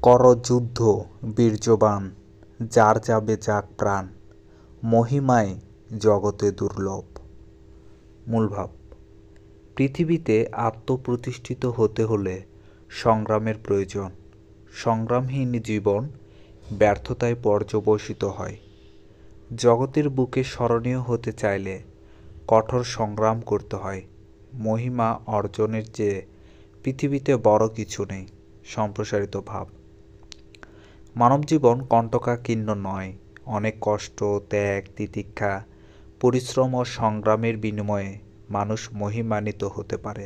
কর যুদ্ধ বীর্যবান, যার যাবে যাক প্রাণ, মহিমায় জগতে দুর্লভ। মূলভাব: পৃথিবীতে আত্মপ্রতিষ্ঠিত হতে হলে সংগ্রামের প্রয়োজন। সংগ্রামহীন জীবন ব্যর্থতায় পর্যবসিত হয়। জগতের বুকে স্মরণীয় হতে চাইলে কঠোর সংগ্রাম করতে হয়। মহিমা অর্জনের চেয়ে পৃথিবীতে বড় কিছু নেই। সম্প্রসারিত ভাব: মানবজীবন কণ্টকাকীর্ণ নয়। অনেক কষ্ট, ত্যাগ, তিতিক্ষা, পরিশ্রম ও সংগ্রামের বিনিময়ে মানুষ মহিমান্বিত হতে পারে।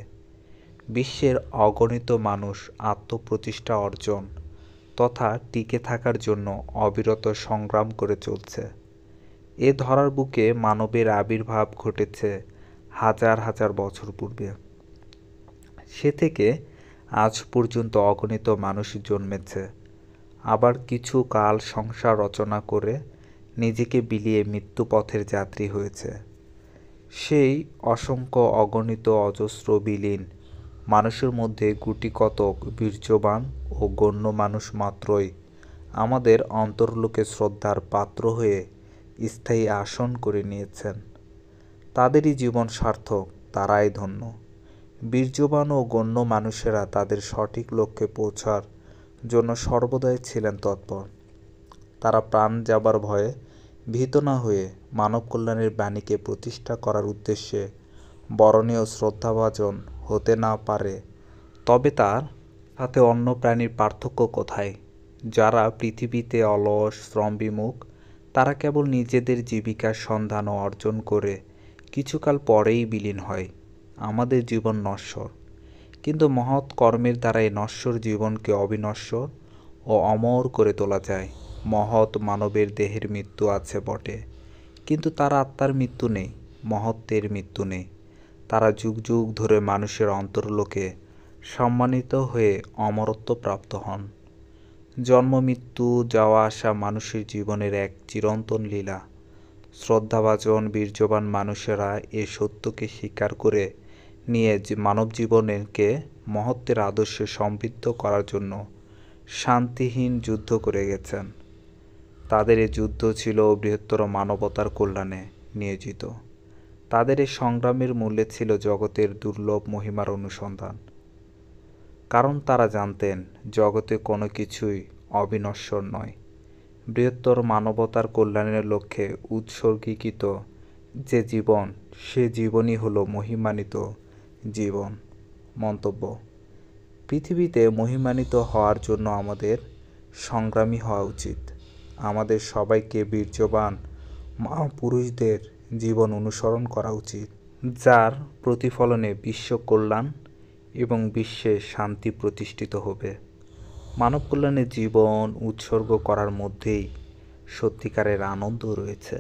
বিশ্বের অগণিত মানুষ আত্মপ্রতিষ্ঠা অর্জন তথা টিকে থাকার জন্য অবিরত সংগ্রাম করে চলছে। এ ধরার বুকে মানবের আবির্ভাব ঘটেছে হাজার হাজার বছর পূর্বে। সে থেকে আজ পর্যন্ত অগণিত মানুষ জন্মেছে, আবার কিছু কাল সংসার রচনা করে নিজেকে বিলিয়ে মৃত্যুপথের যাত্রী হয়েছে। সেই অসংখ্য অগণিত অজস্র বিলীন মানুষের মধ্যে গুটি কতক বীর্যবান ও গণ্য মানুষ মাত্রই আমাদের অন্তর্লোকে শ্রদ্ধার পাত্র হয়ে স্থায়ী আসন করে নিয়েছেন। তাদেরই জীবন সার্থক, তারাই ধন্য। বীর্যবান ও গণ্য মানুষেরা তাদের সঠিক লক্ষ্যে পৌঁছার জন্য সর্বদাই ছিলেন তৎপর। তারা প্রাণ যাবার ভয়ে ভীত না হয়ে মানব কল্যাণের বাণীকে প্রতিষ্ঠা করার উদ্দেশ্যে বরণীয় শ্রদ্ধাভাজন হতে না পারে, তবে তার সাথে অন্য প্রাণীর পার্থক্য কোথায়? যারা পৃথিবীতে অলস, শ্রমবিমুখ, তারা কেবল নিজেদের জীবিকার সন্ধান ও অর্জন করে কিছুকাল পরেই বিলীন হয়। আমাদের জীবন নশ্বর, কিন্তু মহৎ কর্মের দ্বারা এই নশ্বর জীবনকে অবিনশ্বর ও অমর করে তোলা যায়। মহৎ মানবের দেহের মৃত্যু আছে বটে, কিন্তু তার আত্মার মৃত্যু নেই, মহত্বের মৃত্যু নেই। তারা যুগ যুগ ধরে মানুষের অন্তর্লোকে সম্মানিত হয়ে অমরত্ব প্রাপ্ত হন। জন্ম মৃত্যু, যাওয়া আসা মানুষের জীবনের এক চিরন্তন লীলা। শ্রদ্ধাভাজন বীর্যবান মানুষেরা এ সত্যকে স্বীকার করে নিয়ে মানব জীবনকে মহত্বের আদর্শে সমৃদ্ধ করার জন্য শান্তিহীন যুদ্ধ করে গেছেন। তাদের এ যুদ্ধ ছিল বৃহত্তর মানবতার কল্যাণে নিয়োজিত। তাদের এই সংগ্রামের মূল্যে ছিল জগতের দুর্লভ মহিমার অনুসন্ধান। কারণ তারা জানতেন জগতে কোনো কিছুই অবিনশ্বর নয়। বৃহত্তর মানবতার কল্যাণের লক্ষ্যে উৎসর্গীকৃত যে জীবন, সে জীবনই হলো মহিমান্বিত জীবন। মন্তব্য: পৃথিবীতে মহিমান্বিত হওয়ার জন্য আমাদের সংগ্রামী হওয়া উচিত। আমাদের সবাইকে বীর্যবান মহাপুরুষদের জীবন অনুসরণ করা উচিত, যার প্রতিফলনে বিশ্ব কল্যাণ এবং বিশ্বে শান্তি প্রতিষ্ঠিত হবে। মানব কল্যাণে জীবন উৎসর্গ করার মধ্যেই সত্যিকারের আনন্দ রয়েছে।